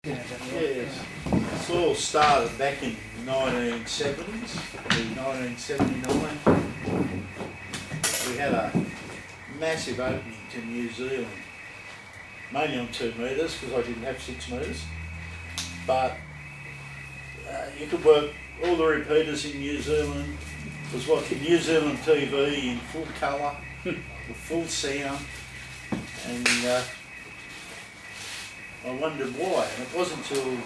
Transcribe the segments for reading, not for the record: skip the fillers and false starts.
Yes, it's all started back in the 1970s, in 1979. We had a massive opening to New Zealand, mainly on 2 metres because I didn't have 6 metres. But you could work all the repeaters in New Zealand. It was watching New Zealand TV in full colour, with full sound, and I wondered why, and it wasn't until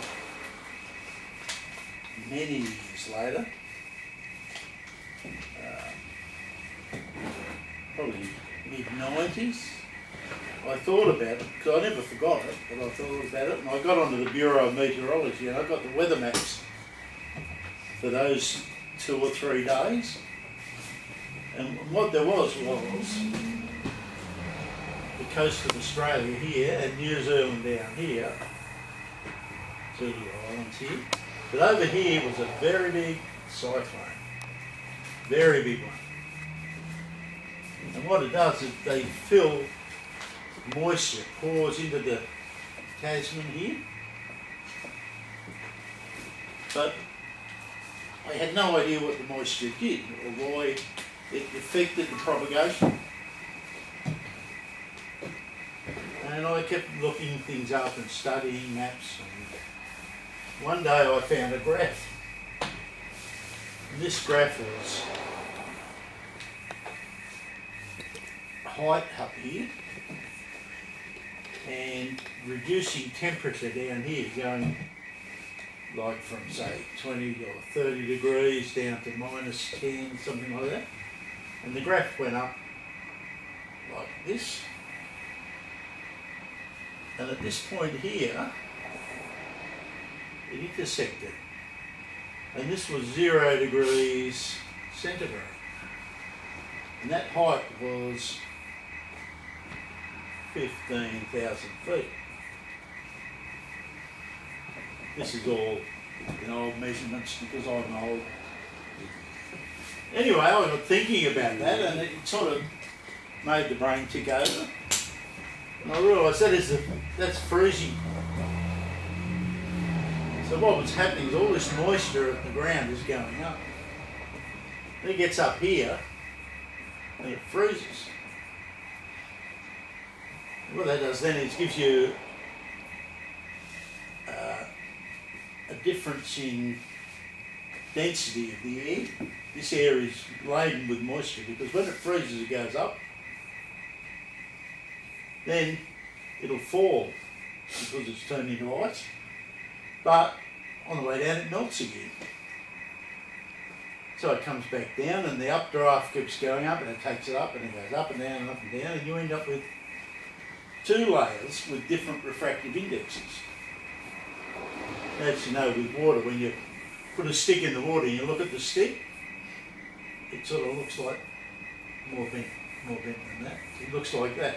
many years later, probably mid-90s, I thought about it, because I never forgot it, but I thought about it, and I got onto the Bureau of Meteorology and I got the weather maps for those 2 or 3 days, and what there was the coast of Australia here and New Zealand down here, 2 little islands here, but over here was a very big cyclone, very big one. And what it does is they fill moisture, pours into the Tasman here, but I had no idea what the moisture did or why it affected the propagation. And I kept looking things up and studying maps. And one day I found a graph. And this graph was height up here and reducing temperature down here, going like from say 20 or 30 degrees down to -10, something like that. And the graph went up like this. And at this point here, it intersected. And this was 0 degrees centigrade. And that height was 15,000 feet. This is all in old measurements because I'm old. Anyway, I got thinking about that and it sort of made the brain tick over. And I realised that's freezing. So what was happening is all this moisture at the ground is going up. Then it gets up here and it freezes. What that does then is gives you a difference in density of the air. This air is laden with moisture because when it freezes it goes up. Then it'll fall because it's turned into ice, but on the way down it melts again. So it comes back down and the updraft keeps going up and it takes it up and it goes up and down and up and down and you end up with 2 layers with different refractive indexes. As you know with water, when you put a stick in the water and you look at the stick, it sort of looks like more bent than that. It looks like that.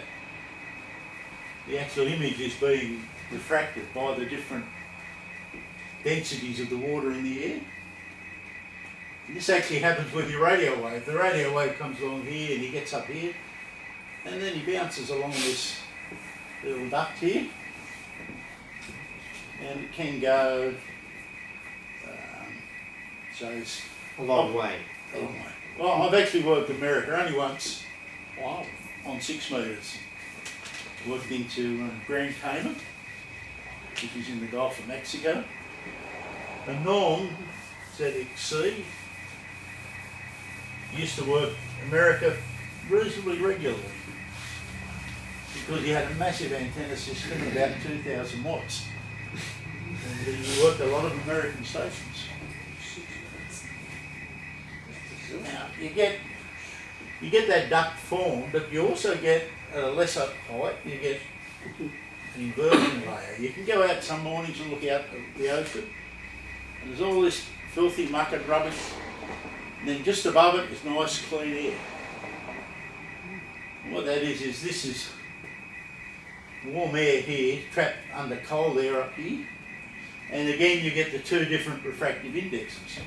The actual image is being refracted by the different densities of the water in the air. And this actually happens with your radio wave. The radio wave comes along here and he gets up here and then he bounces along this little duct here and it can go so it's a long way. A long way. Well, I've actually worked America only once. Wow. On 6 metres. Worked into Grand Cayman, which is in the Gulf of Mexico. And Norm ZXC used to work America reasonably regularly because he had a massive antenna system, about 2,000 watts. And he worked a lot of American stations. Now, you get that duct form, but you also get at a lesser height, you get an inversion layer. You can go out some mornings and look out at the ocean, and there's all this filthy muck and rubbish, and then just above it is nice clean air. And what that is this is warm air here, trapped under cold air up here, and again you get the 2 different refractive indexes.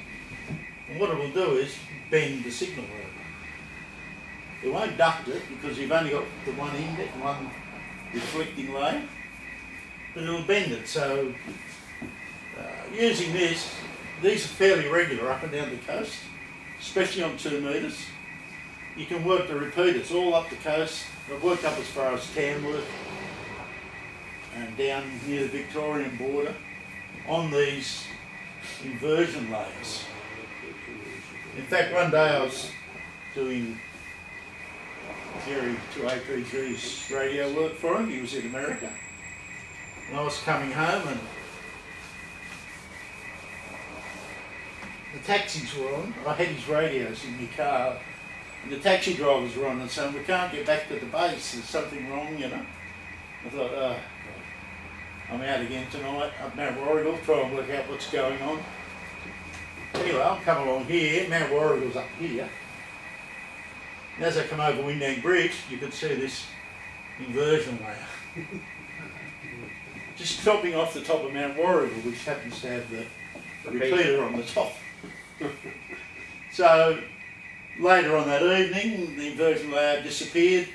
And what it will do is bend the signal over. It won't duct it because you've only got the one reflecting layer, but it'll bend it. So using this, these are fairly regular up and down the coast, especially on 2 metres. You can work the repeaters all up the coast. I've worked up as far as Tamworth and down near the Victorian border on these inversion layers. In fact, one day I was doing Jerry to APG's radio work for him. He was in America. And I was coming home and the taxis were on. I had his radios in my car and the taxi drivers were on and saying, we can't get back to the base, there's something wrong, you know. I thought, oh, I'm out again tonight up Mount Warrigal, try and work out what's going on. Anyway, I'm coming along here, Mount Warrigal's up here. And as I come over Windang Bridge, you could see this inversion layer. Just chopping off the top of Mount Warrigal, which happens to have the repeater on the top. So later on that evening, the inversion layer disappeared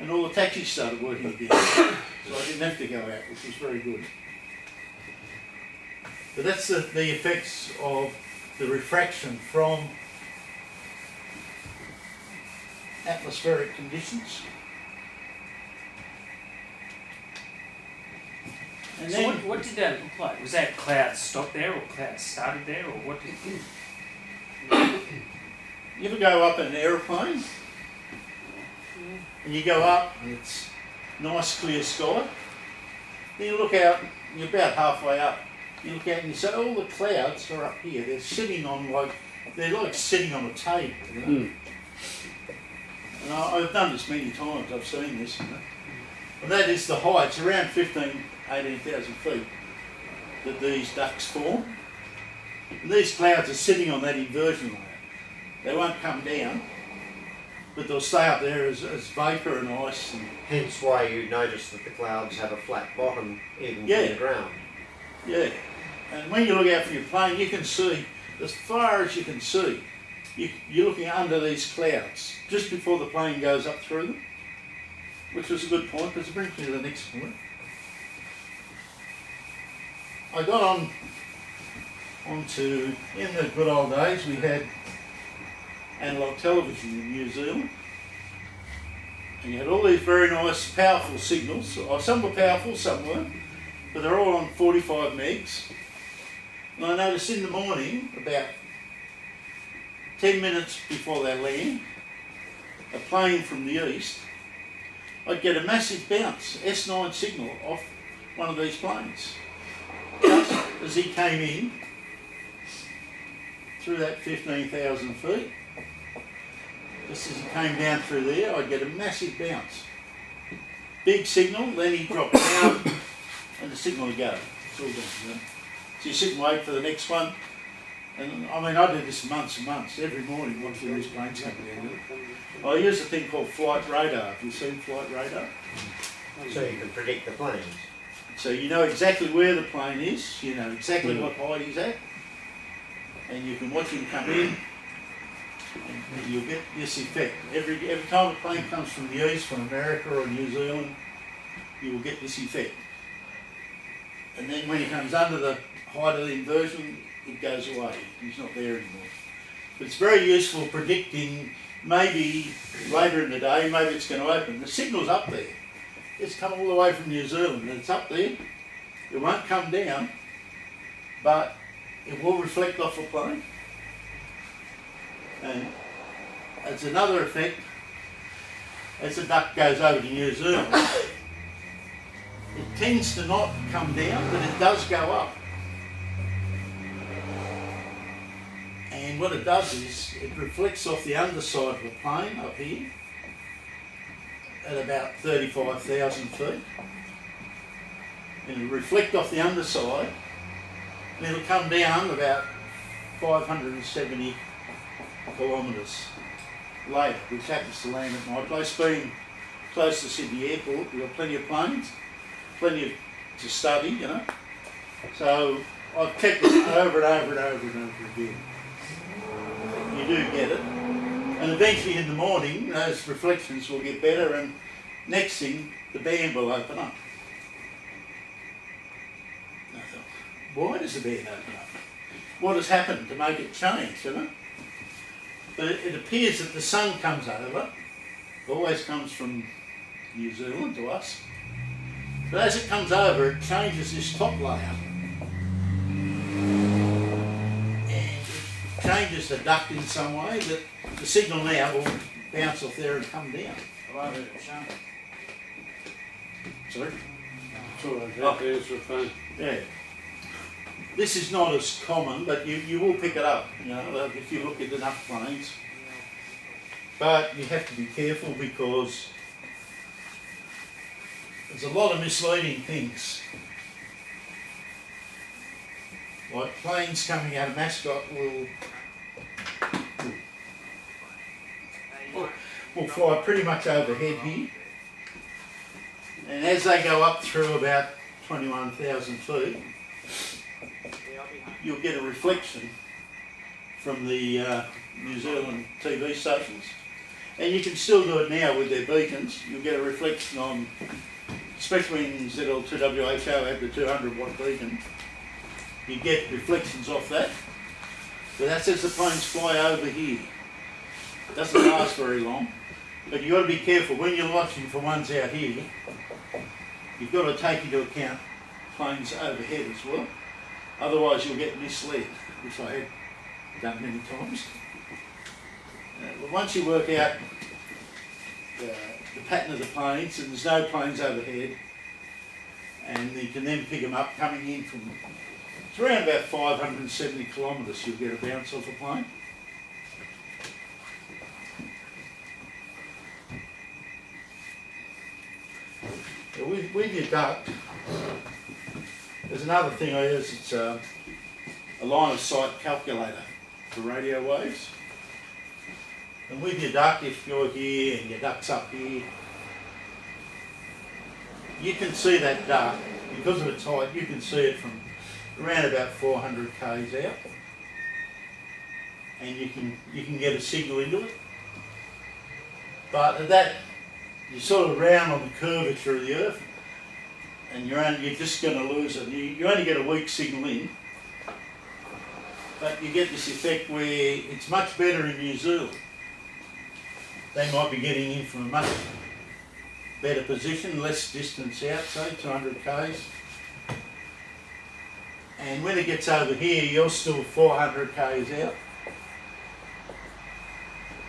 and all the taxis started working again. So I didn't have to go out, which was very good. But that's the effects of the refraction from atmospheric conditions. And so then, what did that look like? Was that clouds stopped there or clouds started there or what did you ever go up in an aeroplane and you go up and it's nice clear sky, then you look out and you're about halfway up, you look out and you say, all the clouds are up here, they're sitting on they're like sitting on a table, you know? And I've done this many times, I've seen this, you know? And that is the height, it's around 18,000 feet that these ducts form. And these clouds are sitting on that inversion layer. They won't come down, but they'll stay up there as vapour and ice. And hence why you notice that the clouds have a flat bottom even from the ground. Yeah, and when you look out from your plane, you can see, as far as you can see, you're looking under these clouds, just before the plane goes up through them, which was a good point, because it brings me to the next point. I got onto, in the good old days, we had analogue television in New Zealand, and you had all these very nice, powerful signals. Some were powerful, some weren't, but they're all on 45 megs. And I noticed in the morning, about 10 minutes before they land, a plane from the east, I'd get a massive bounce, S9 signal off one of these planes. Just as he came in through that 15,000 feet, just as he came down through there, I'd get a massive bounce. Big signal, then he dropped down and the signal would go. It's all gone, you know? So you sit and wait for the next one. And I mean, I did this months and months, every morning watching these planes come down. I use a thing called flight radar. Have you seen flight radar? So you can predict the planes. So you know exactly where the plane is, you know exactly what height he's at, and you can watch him come in, and you'll get this effect. Every time a plane comes from the east, from America or New Zealand, you will get this effect. And then when he comes under the height of the inversion, it goes away. He's not there anymore. But it's very useful predicting maybe later in the day, maybe it's going to open. The signal's up there. It's come all the way from New Zealand and it's up there. It won't come down, but it will reflect off a plane. And it's another effect. As the duck goes over to New Zealand, it tends to not come down, but it does go up. And what it does is it reflects off the underside of the plane up here at about 35,000 feet. And it'll reflect off the underside and it'll come down about 570 kilometres later, which happens to land at my place. Being close to Sydney Airport, we've got plenty of planes, to study, you know. So I've checked this over and over and over and over again. You do get it. And eventually in the morning, those reflections will get better and next thing, the band will open up. why does the bed open up? What has happened to make it change, you know? But it appears that the sun comes over, always comes from New Zealand to us, but as it comes over it changes this top layer. And it changes the duct in some way that the signal now will bounce off there and come down. Sorry? Yeah. This is not as common, but you will pick it up, you know, if you look at enough planes. But you have to be careful because there's a lot of misleading things. Like planes coming out of Mascot will fly pretty much overhead here. And as they go up through about 21,000 feet, you'll get a reflection from the New Zealand TV stations. And you can still do it now with their beacons. You'll get a reflection on, especially when ZL2WHO have the 200 watt beacon, you get reflections off that. But that's as the planes fly over here. It doesn't last very long. But you've got to be careful when you're watching for ones out here. You've got to take into account planes overhead as well. Otherwise you'll get misled, which I have done many times. But once you work out the pattern of the planes, and there's no planes overhead, and you can then pick them up coming in from, it's around about 570 kilometres you'll get a bounce off a plane. With your duct, there's another thing I use, it's a line of sight calculator for radio waves. And with your duct, if you're here and your duct's up here, you can see that duct, because of its height, you can see it from around about 400 k's out. And you can get a signal into it. But at that, you're sort of round on the curvature of the earth, and you're just going to lose it. You only get a weak signal in, but you get this effect where it's much better in New Zealand. They might be getting in from a much better position, less distance out, say 200 k's. And when it gets over here, you're still 400 k's out.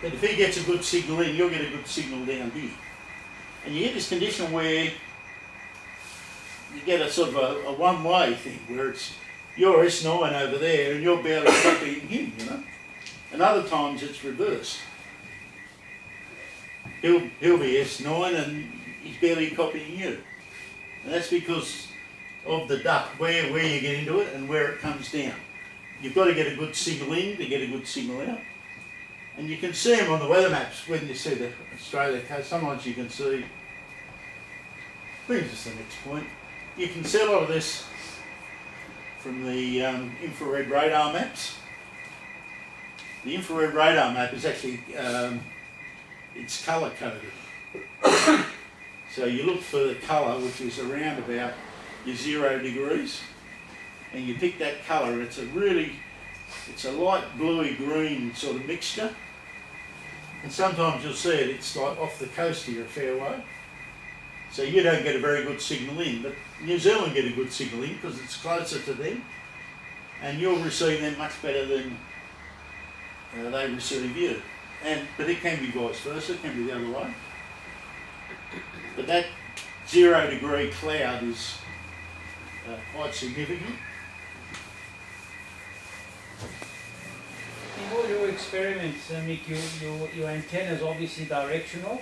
But if he gets a good signal in, you'll get a good signal down here. And you get this condition where you get a sort of a one-way thing, where it's you're S9 over there and you're barely copying him, you know. And other times it's reversed. He'll be S9 and he's barely copying you. And that's because of the duct, where you get into it and where it comes down. You've got to get a good signal in to get a good signal out. And you can see them on the weather maps when you see the Australia coast. Sometimes you can see, brings us to the next point, you can see a lot of this from the infrared radar maps. The infrared radar map is actually, it's colour coded. So you look for the colour, which is around about your 0 degrees, and you pick that colour, and it's a light bluey green sort of mixture. And sometimes you'll see it, it's like off the coast here a fair way. So you don't get a very good signal in, but New Zealand get a good signal in because it's closer to them, and you'll receive them much better than they receive you. But it can be vice versa, it can be the other way. But that 0 degree cloud is quite significant. In all your experiments, Mick, your antenna is obviously directional.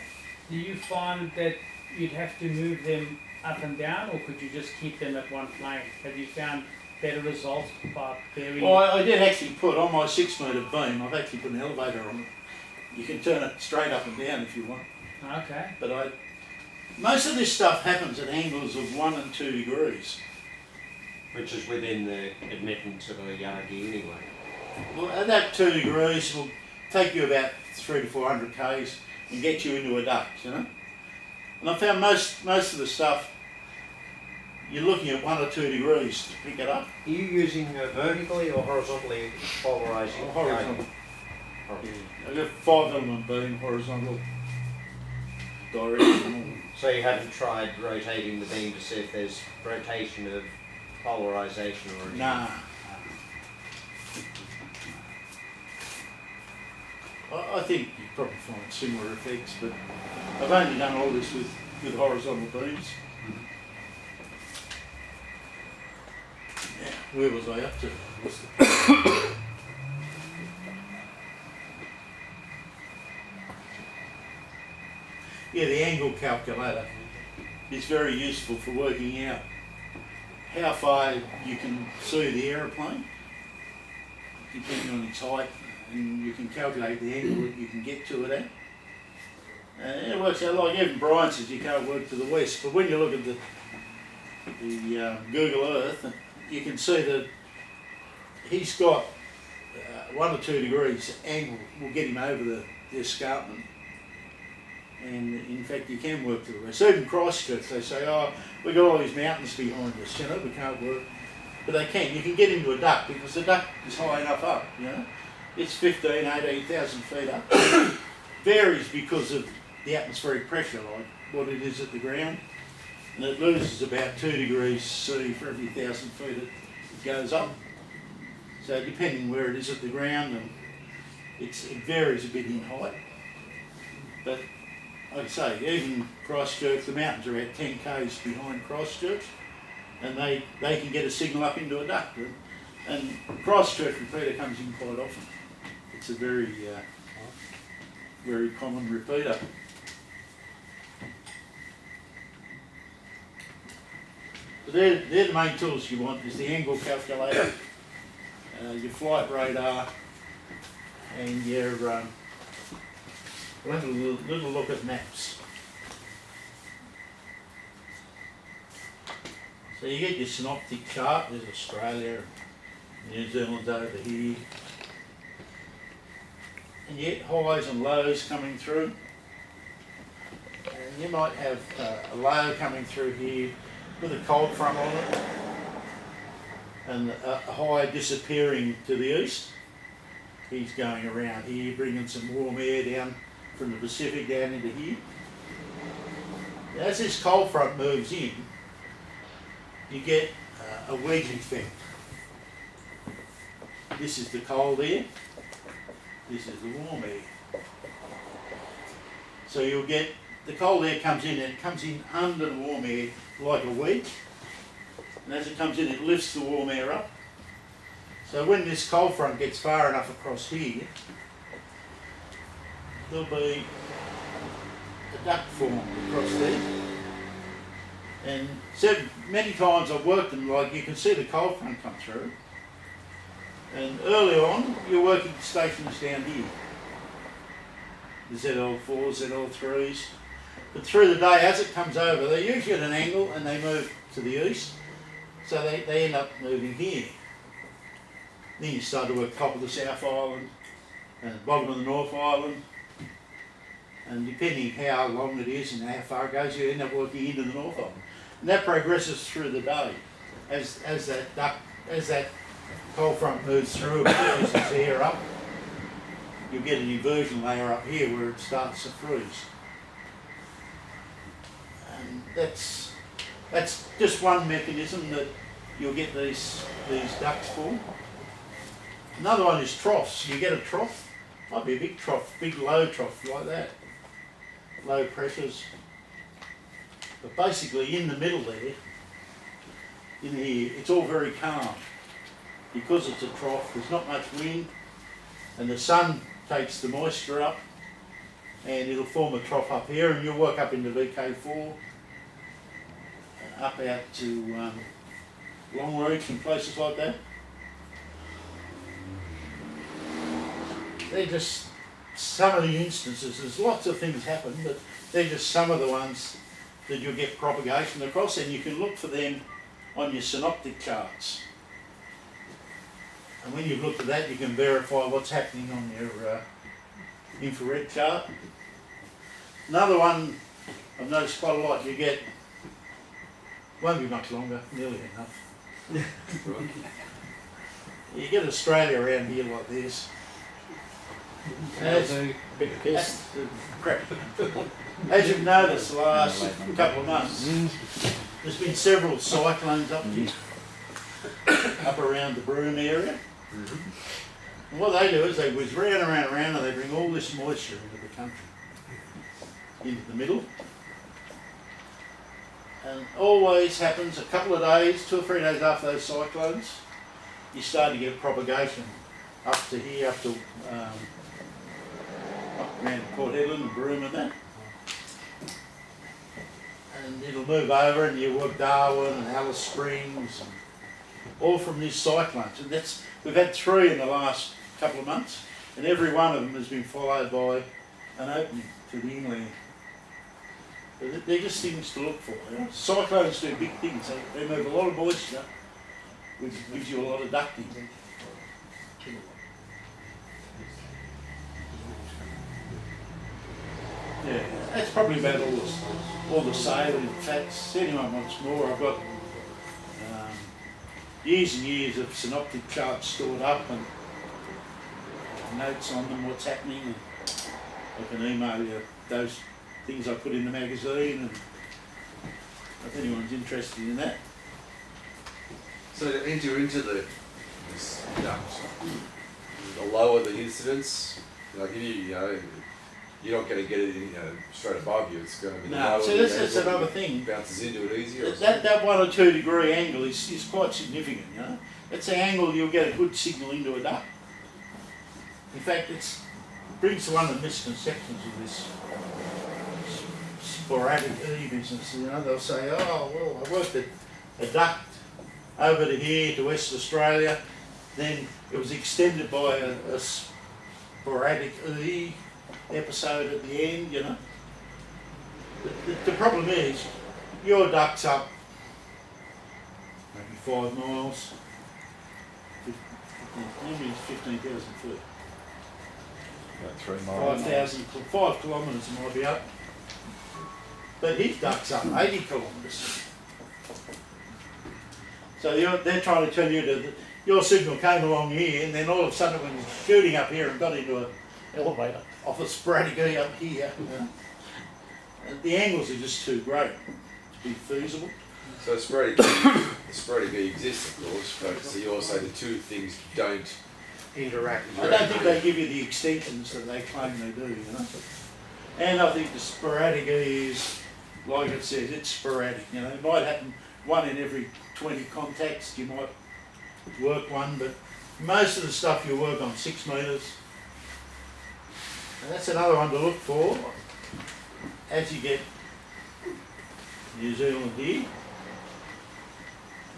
Do you find that you'd have to move them up and down, or could you just keep them at one plane? Have you found better results by varying? Well, I did actually put on my 6 metre beam, I've actually put an elevator on it. You can turn it straight up and down if you want. Okay. But most of this stuff happens at angles of 1 and 2 degrees. Which is within the admittance of a Yagi anyway. Well, at that 2 degrees will take you about 300 to 400 k's and get you into a duct, you know. And I found most of the stuff you're looking at 1 or 2 degrees to pick it up. Are you using vertically or horizontally polarising? Or horizontal. Horizontal. I've got 5-element beam, horizontal, directional. So you haven't tried rotating the beam to see if there's rotation of polarisation or anything? Nah. I think you probably find similar effects, but I've only done all this with horizontal beams. Yeah, where was I up to? What's the Yeah, the angle calculator is very useful for working out how far you can see the aeroplane, depending on its height, and you can calculate the angle that you can get to it at. And it works out like even Brian says you can't work to the west, but when you look at the Google Earth, you can see that he's got 1 or 2 degrees angle will get him over the escarpment. And in fact, you can work to the west. Even Christchurch, they say, oh, we've got all these mountains behind us, you know, we can't work. But they can. You can get into a duck because the duck is high enough up, you know. It's 15,000, 18,000 feet up. Varies because of the atmospheric pressure, like what it is at the ground. And it loses about 2 degrees C for every 1,000 feet it goes up. So depending where it is at the ground, and it varies a bit in height. But like I say, even Christchurch, the mountains are about 10 k's behind Christchurch, and they can get a signal up into a duct. And Christchurch repeater comes in quite often. It's a very, very common repeater. So they're the main tools you want, is the angle calculator, your flight radar, and your we'll have a little look at maps. So you get your synoptic chart. There's Australia, New Zealand's over here, and you get highs and lows coming through. And you might have a low coming through here with a cold front on it, and a high disappearing to the east. He's going around here, bringing some warm air down from the Pacific down into here. As this cold front moves in, you get a wedge effect. This is the cold air, this is the warm air. So you'll get, the cold air comes in and it comes in under the warm air like a wedge. And as it comes in, it lifts the warm air up. So when this cold front gets far enough across here, there'll be a duct formed across there. And so many times I've worked them, like you can see the cold front come through. And early on, you're working stations down here. The ZL4s, ZL3s. But through the day, as it comes over, they're usually at an angle and they move to the east. So they end up moving here. Then you start to work top of the South Island and bottom of the North Island. And depending how long it is and how far it goes, you end up working into the North Island. And that progresses through the day. As that cold front moves through and pushes its air up, you get an inversion layer up here where it starts to freeze. And that's just one mechanism that you'll get these ducts formed. Another one is troughs. You get a trough, might be a big trough, big low trough like that. Low pressures. But basically in the middle there, in here, it's all very calm. Because it's a trough, there's not much wind, and the sun takes the moisture up, and it'll form a trough up here, and you'll work up into VK4, up out to Longreach and places like that. They're just some of the instances. There's lots of things happen, but they're just some of the ones that you'll get propagation across, and you can look for them on your synoptic charts. And when you've looked at that, you can verify what's happening on your infrared chart. Another one I've noticed quite a lot, you get Won't be much longer, nearly enough. Right. You get Australia around here like this. As, Bit pissed. crap. As you've noticed the last couple of months, there's been several cyclones up here, up around the Broome area. And what they do is they whiz round and round and round and they bring all this moisture into the country, into the middle. And always happens a couple of days, 2 or 3 days after those cyclones, you start to get propagation up to here, up to up around Port Hedland and Broome and that. And it'll move over and you work Darwin and Alice Springs, and all from these cyclones. And that's, we've had 3 in the last couple of months, and every one of them has been followed by an opening to the inland. They're just things to look for. You know? Cyclones do big things. They move a lot of moisture, which gives you a lot of ducting. Yeah, that's probably about all the salient facts. Anyone wants more, I've got years and years of synoptic charts stored up and notes on them, what's happening. And I can email you those things I put in the magazine, and if anyone's interested in that. So to enter into this duct, the lower the incidence, like you're not going to get it straight above you. It's going to be the No, lower so the that's angle, another thing. bounces into it easier. Or That 1 or 2 degree angle is quite significant, you know. That's the angle you'll get a good signal into a duct. In fact, it brings to one of the misconceptions of this sporadic business. You know, they'll say, oh, well, I worked at a duct over to here to West Australia, then it was extended by a sporadic episode at the end, you know. The problem is, your duct's up maybe 5 miles, 15,000 feet. About 3 miles. 5 kilometres it might be up. But his duct's up 80 kilometres. So they're trying to tell you that your signal came along here, and then all of a sudden it was shooting up here and got into an elevator off a sporadic E up here. You know? The angles are just too great to be feasible. So sporadic E exists, of course, but so you also the two things don't Interact. I don't think they give you the extensions that they claim they do, you know. And I think the sporadic E is, like it says, it's sporadic. You know, it might happen 1 in every 20 contacts. You might work 1, but most of the stuff you work on 6 metres. And that's another one to look for as you get New Zealand here.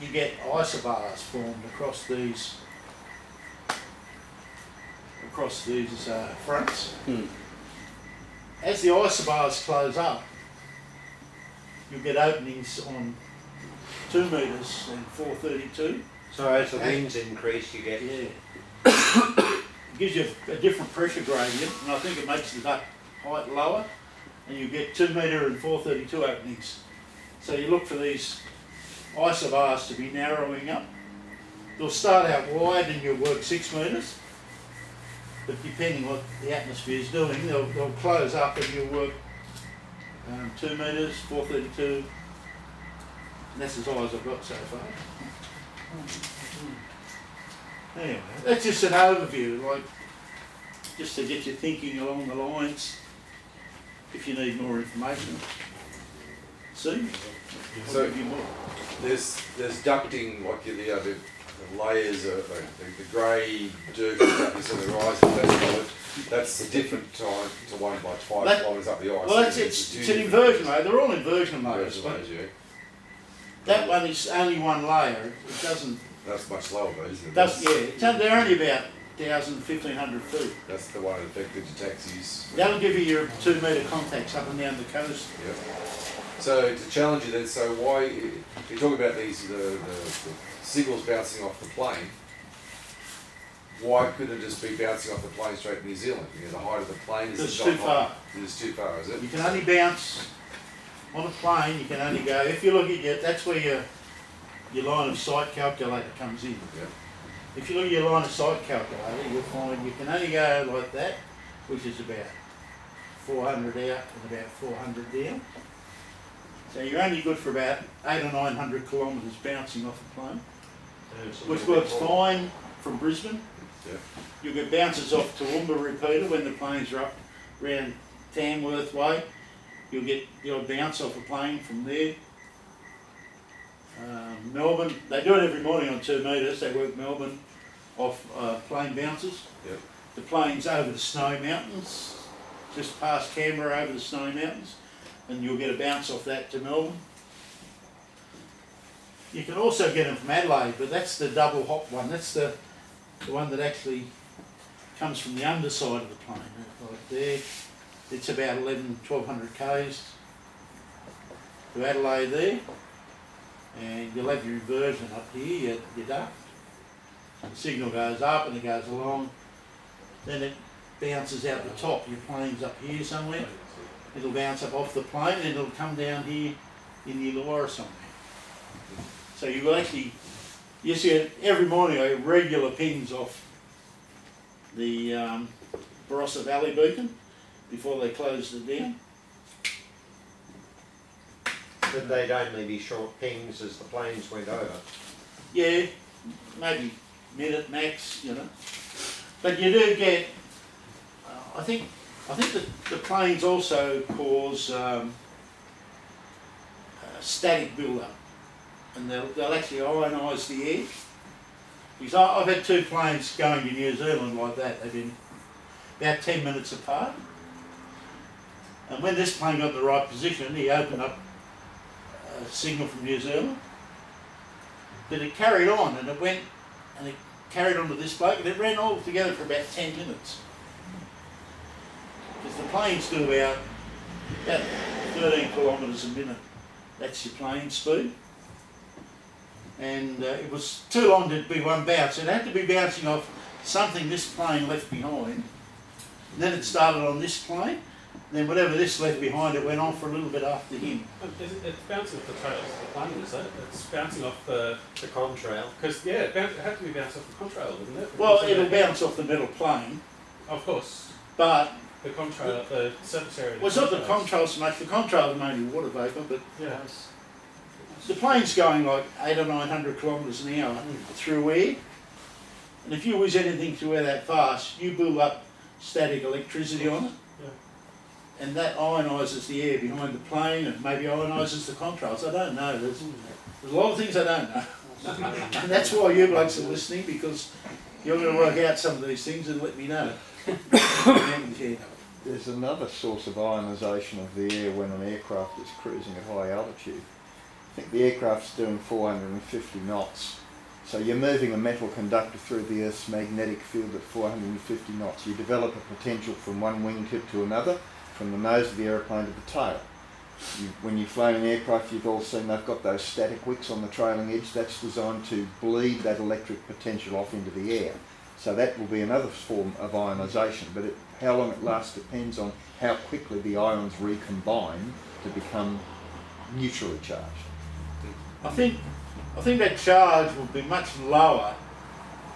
You get isobars formed across these fronts. As the isobars close up, you'll get openings on 2 metres and 432. So as the winds increase, you get. Yeah. It gives you a different pressure gradient, and I think it makes the duct height lower, and you get 2 metre and 432 openings. So you look for these isobars to be narrowing up. They'll start out wide and you'll work 6 metres, but depending what the atmosphere is doing, they'll close up and you'll work 2 metres, 432, and that's as high as I've got so far. Anyway, that's just an overview, like just to get you thinking along the lines. If you need more information, see. So- I'll give you more. There's ducting like the layers of the grey dirt ducting so the rising that's a different time to 1 by 5 That- kilometres up the ice. Well, it's an inversion mode. They're all inversion modes, but that one is only 1 layer. It doesn't. That's much lower though, isn't it? They're only about 1,500 feet. That's the one that affected the taxis. That'll give you your 2 metre contacts up and down the coast. Yep. So to challenge you then, so why you're talking about these the signals bouncing off the plane? Why couldn't it just be bouncing off the plane straight to New Zealand? You know, the height of the plane is It's not too high. far. It is too far, is it? You can only bounce on a plane you can only go, if you look at that's where your line of sight calculator comes in. Yeah. If you look at your line of sight calculator, you'll find you can only go like that, which is about 400 out and about 400 down. So you're only good for about 800 or 900 kilometres bouncing off a plane, which works fine from Brisbane. Yeah. You'll get bounces off Toowoomba repeater when the planes are up around Tamworth way. You'll get the odd bounce off a plane from there. Melbourne, they do it every morning on 2 metres. They work Melbourne off plane bounces. Yep. The plane's over the Snowy Mountains, just past Canberra over the Snowy Mountains, and you'll get a bounce off that to Melbourne. You can also get them from Adelaide, but that's the double hop one. That's the one that actually comes from the underside of the plane, like there. It's about 1200 k's to Adelaide there, and you'll have your inversion up here, your duct. The signal goes up and it goes along, then it bounces out the top. Your plane's up here somewhere, it'll bounce up off the plane and it'll come down here in the Illawarra somewhere. So you will actually, you see it every morning, I get regular pings off the Barossa Valley beacon before they closed it down. But they'd only be short pings as the planes went over. Yeah, maybe minute max, you know. But you do get, I think that the planes also cause static build-up, and they'll actually ionise the air. Because I've had 2 planes going to New Zealand like that. They've been about 10 minutes apart. And when this plane got in the right position, he opened up a signal from New Zealand. But it carried on, and it went, and it carried on to this bloke, and it ran all together for about 10 minutes. Because the planes do about 13 kilometres a minute. That's your plane speed. And it was too long to be one bounce. It had to be bouncing off something this plane left behind. And then it started on this plane. Then whatever this left behind, it went on for a little bit after him. It's bouncing off the trails of the plane, is it? It's bouncing off the contrail. Because yeah, it had to be bounced off the contrail, wouldn't it? Well, it'll bounce off the metal plane, Of course. but The contrail, the surface area. of well, it's not the contrails. contrail so much. The contrail is mainly water vapour, but Yeah. the plane's going like 800 or 900 kilometres an hour through air. And if you whiz anything through air that fast, you build up static electricity on it. Yeah. And that ionises the air behind the plane and maybe ionises the contrails. I don't know. There's a lot of things I don't know. And that's why you blokes are listening, because you're going to work out some of these things and let me know. There's another source of ionisation of the air when an aircraft is cruising at high altitude. I think the aircraft's doing 450 knots. So you're moving a metal conductor through the Earth's magnetic field at 450 knots. You develop a potential from one wingtip to another, from the nose of the aeroplane to the tail. When you've flown an aircraft, you've all seen they've got those static wicks on the trailing edge. That's designed to bleed that electric potential off into the air. So that will be another form of ionisation, but how long it lasts depends on how quickly the ions recombine to become neutrally charged. I think that charge will be much lower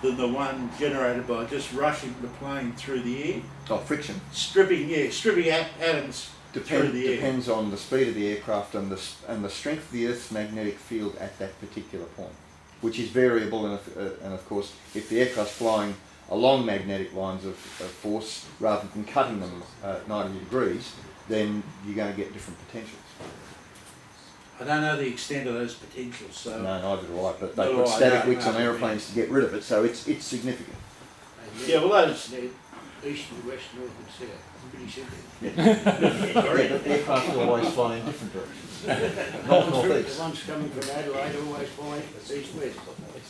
than the one generated by just rushing the plane through the air. Oh, friction. Stripping atoms through the air. Depends on the speed of the aircraft and the strength of the Earth's magnetic field at that particular point, which is variable, and of course, if the aircraft's flying along magnetic lines of force rather than cutting them at 90 degrees, then you're going to get different potentials. I don't know the extent of those potentials, so No, neither do I, but they No, put I static don't wicks on know. aeroplanes to get rid of it, so it's significant. yeah, well those East and west, north and south. Pretty simple. Yeah, but aircraft will always fly in different directions. Not The northeast. ones coming from Adelaide always fly east west.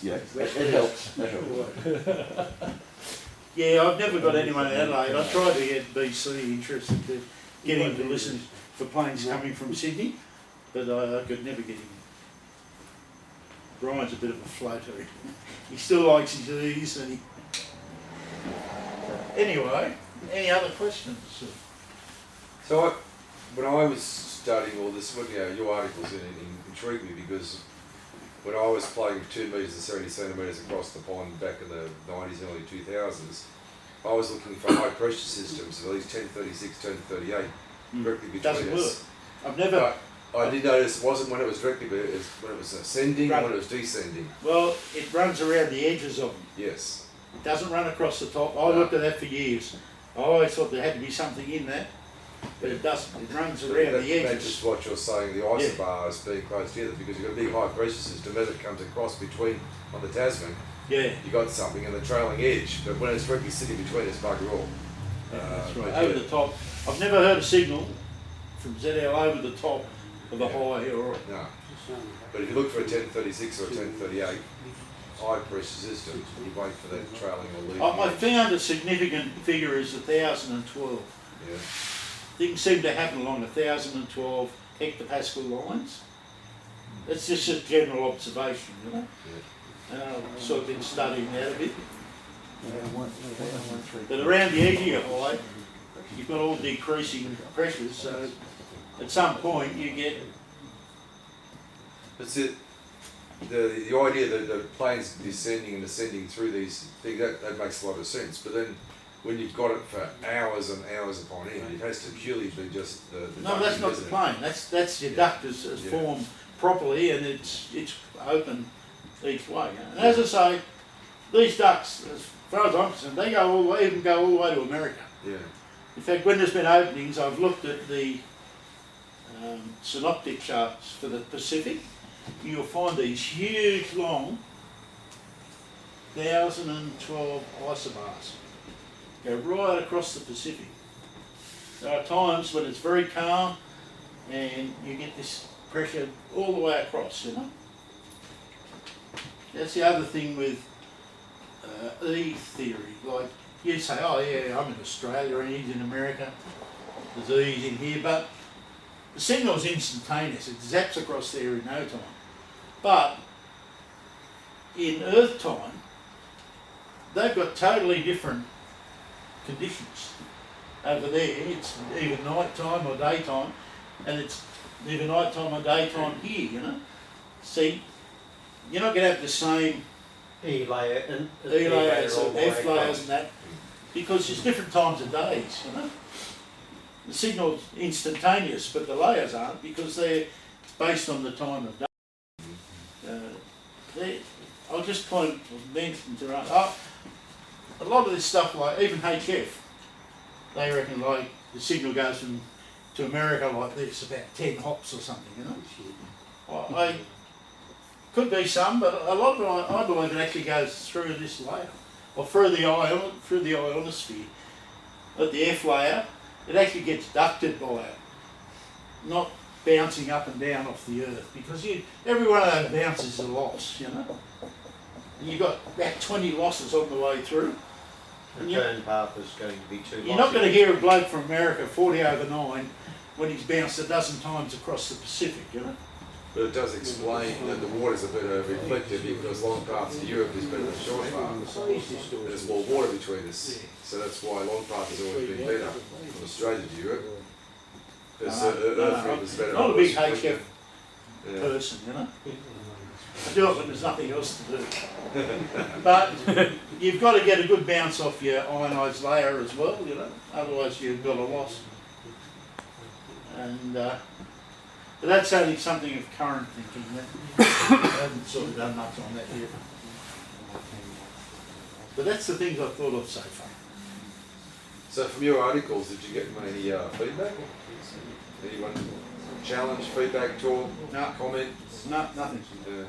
Yeah, it helps. That helps. yeah, I've never got anyone in Adelaide. I tried to get BC interested to get him to listen for planes coming from Sydney, but I could never get him. Brian's a bit of a floater. He still likes his ease and he... Anyway, any other questions? So when I was studying all this, your articles intrigued me because when I was playing 2 metres and 70 centimetres across the pond back in the 90s, early 2000s, I was looking for high pressure systems, at least 1036, 1038, directly between Doesn't work. us. I've never. But I did notice it wasn't when it was directly, but it was when it was ascending and when it was descending. Well, it runs around the edges of them. Yes. It doesn't run across the top. I looked at that for years. I always thought there had to be something in that, but it doesn't. It runs around the edges. That's just what you're saying, the isobars being close together, because you've got a big high pressure system as it comes across between, on the Tasman, Yeah. you got something in the trailing edge, but when it's directly sitting between, it's bugger all. That's right. but Over the top. I've never heard a signal from ZL over the top of a high or No. But if you look for a 1036 or a 1038 high pressure system, you wait for that trailing or leading I edge. found a significant figure is 1012. Yeah. Things seem to happen along 1012 hectopascal lines. It's just a general observation, you know. I've sort of been studying that a bit. But around the edge of your high, you've got all decreasing pressures, so at some point you get. That's it. The idea that the plane's descending and ascending through these things, that makes a lot of sense. But then when you've got it for hours and hours upon end, it has to purely be just the No, that's not the plane. That's your duct is formed properly and it's open each way. And as I say, these ducts, as far as I'm concerned, they go all the way, even go all the way to America. Yeah. In fact, when there's been openings, I've looked at the synoptic charts for the Pacific. You'll find these huge, long 1012 isobars go right across the Pacific. There are times when it's very calm and you get this pressure all the way across, you know. That's the other thing with E theory. Like you say, oh yeah, I'm in Australia and he's in America. There's E's in here, but the signal's instantaneous. It zaps across there in no time. But in Earth time, they've got totally different conditions. Over there, it's either night time or daytime, and it's either night time or daytime here, you know. See, you're not going to have the same E layer and E layers and F layers and that, because there's different times of days, you know. The signal's instantaneous, but the layers aren't, because they're based on the time of day. I'll just point mention to a lot of this stuff, like even HF, they reckon like the signal goes from to America like this, about 10 hops or something, you know. I could be some, but a lot of it I believe it actually goes through this layer, or through the ionosphere. At the F layer, it actually gets ducted by it, not bouncing up and down off the Earth, because every one of those bounces is a loss, you know. And you've got about 20 losses on the way through. the turn path is going to be too You're not going to hear a bloke from America 40 over 9 when he's bounced a dozen times across the Pacific, you know. But it does explain that the waters are better reflected because long parts of Europe is better than short parts. There's more water between us, so that's why long path has always been better from Australia to Europe. Because Earth rim is better. Not a big HF Yeah. person, you know. I do it when there's nothing else to do. But you've got to get a good bounce off your ionised layer as well, you know. Otherwise you've got a loss. And but that's only something of current thinking. I haven't sort of done much on that yet. But that's the things I've thought of so far. So from your articles, did you get any feedback? Anyone challenge, feedback, talk, No. comment? No, nothing. Yeah.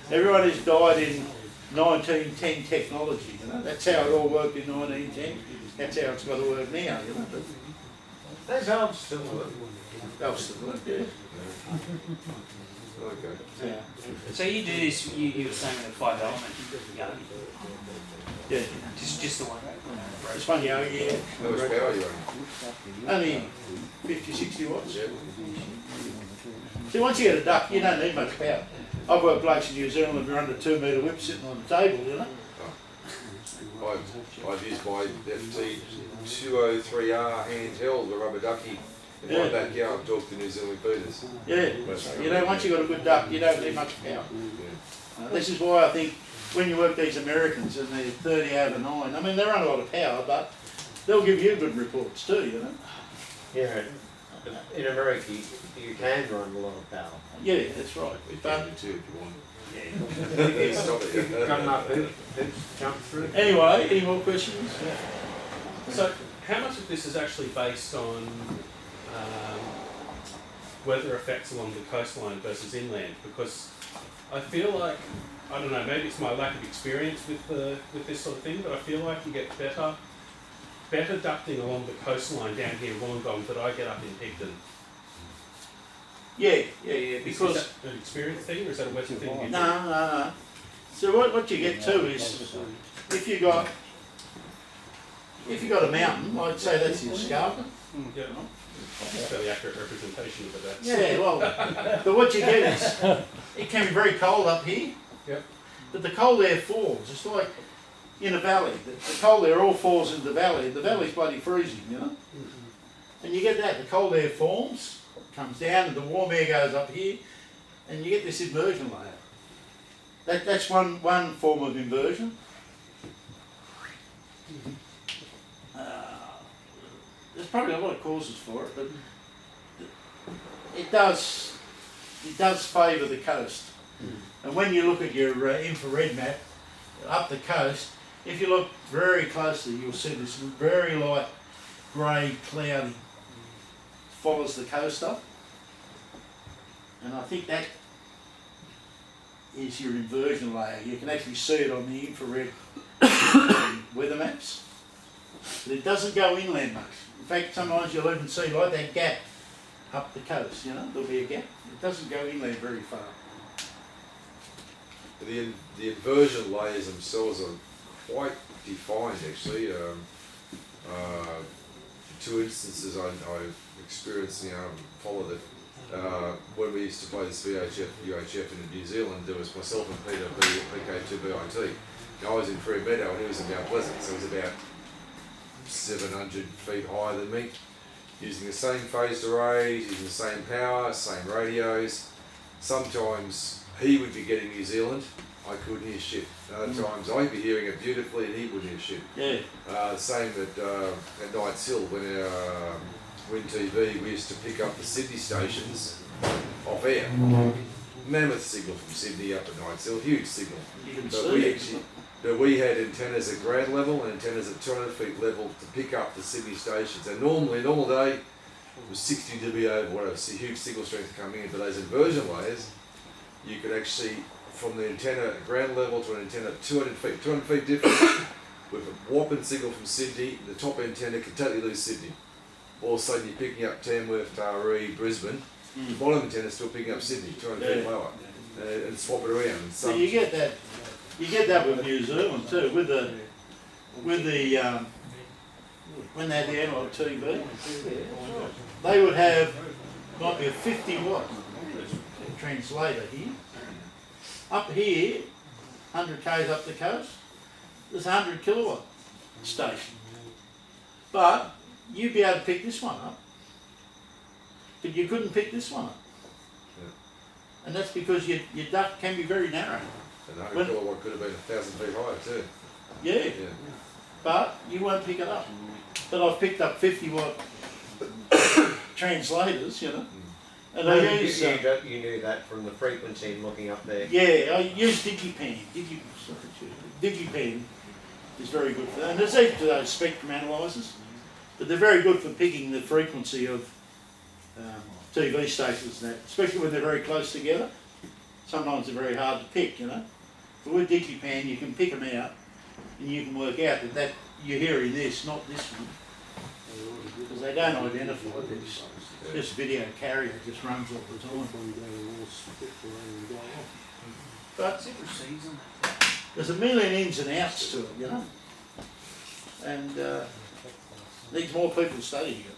Everyone is died in 1910 technology, you know. That's how it all worked in 1910. That's how it's got to work now, you know. Those arms still work. They'll still work, yeah. Okay. Yeah. So you do this, you were saying the 5 element, Yeah. just the one. It's funny, yeah. How much power are you on? Only 50, 60 watts. Yeah. See, once you get a duck, you don't need much power. I've worked blokes in New Zealand who are under 2 metre whips sitting on the table, you know. I've used my FT203R handheld, the rubber ducky, in my backyard and talked to New Zealand feeders. Yeah, you know, once you've got a good duck, you don't need much power. This is why I think when you work these Americans and they're 30 over 9, I mean, they run a lot of power, but they'll give you good reports too, you know. Yeah, in America you can run a lot of power. Yeah, that's right. But Too, if you want. Stop it. Got enough hoops to jump through. anyway, any more questions? So, how much of this is actually based on weather effects along the coastline versus inland? Because I feel like, I don't know, maybe it's my lack of experience with this sort of thing, but I feel like you get better ducting along the coastline down here in Wollongong than I get up in Picton. Yeah, Because because an experience thing, or is that a Western thing? no. So what you get too is if you got a mountain, I'd say that's your escarpment. Yeah, it's a fairly accurate representation of it. Yeah, well, but what you get is it can be very cold up here. Yep. But the cold air falls. It's like in a valley. The cold air all falls into the valley. The valley's bloody freezing, you know. And you get that. The cold air forms, comes down, and the warm air goes up here, and you get this inversion layer. That's one form of inversion. There's probably a lot of causes for it, but it does favour the coast. And when you look at your infrared map up the coast, if you look very closely, you'll see this very light grey cloudy follows the coast up. And I think that is your inversion layer. You can actually see it on the infrared weather maps. But it doesn't go inland much. In fact, sometimes you'll even see like that gap up the coast, you know, there'll be a gap. It doesn't go inland very far. The inversion layers themselves are quite defined actually. Two instances I experienced, followed it. When we used to play this VHF UHF in New Zealand, there was myself and Peter VK2BZE. Now I was in Fremantle and he was in Mount Pleasant, so he was about 700 feet higher than me, using the same phased arrays, using the same power, same radios. Sometimes he would be getting New Zealand, I couldn't hear shit. Other times I'd be hearing it beautifully and he wouldn't hear shit. Yeah. Same at Knights Hill, when our Wind TV, we used to pick up the Sydney stations off air. Mammoth signal from Sydney up at Knights Hill, huge signal. You can But see we had antennas at ground level and antennas at 200 feet level to pick up the Sydney stations. And normally, normal day, it was 60 dB over, whatever, so huge signal strength coming in. But those inversion layers, you could actually, from the antenna at ground level to an antenna at 200 feet difference, with a whopping signal from Sydney, the top antenna could totally lose Sydney. All of a sudden you're picking up Tamworth, Taree, Brisbane, the bottom antenna is still picking up Sydney, 200 feet lower, and swap it around. And So you get that with New Zealand too, with the when they had the analog TV, they would have might be a 50 watt translator here. Up here, 100 k's up the coast, there's a 100 kilowatt station. But you'd be able to pick this one up, but you couldn't pick this one up. Yeah. And that's because your duct can be very narrow. And 100 kilowatt could have been 1,000 feet higher too. Yeah, Yeah. but you won't pick it up. But I've picked up 50 watt translators, you know. And I use, you knew that from the frequency looking up there. yeah, I use Digipan. Digipan is very good for that. And there's even to those spectrum analysers, but they're very good for picking the frequency of TV stations and that, especially when they're very close together. Sometimes they're very hard to pick, you know. But with Digipan, you can pick them out, and you can work out that you're hearing this, not this one, because they don't identify this. This video carrier just runs all the time. But there's a million ins and outs to it, you know. And needs more people studying it.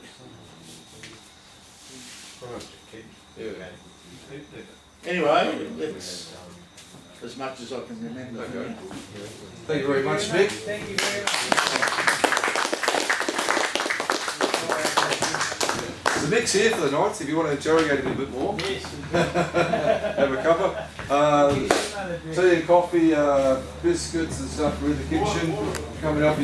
Right, kid. Yeah. Anyway, let's as much as I can remember. Okay. Thank you very much, Mick. Thank you very much. So Mick's here for the night, so if you want to interrogate him a bit more, Yes. have a cuppa. Tea and coffee, biscuits and stuff are in the kitchen. Come and help you.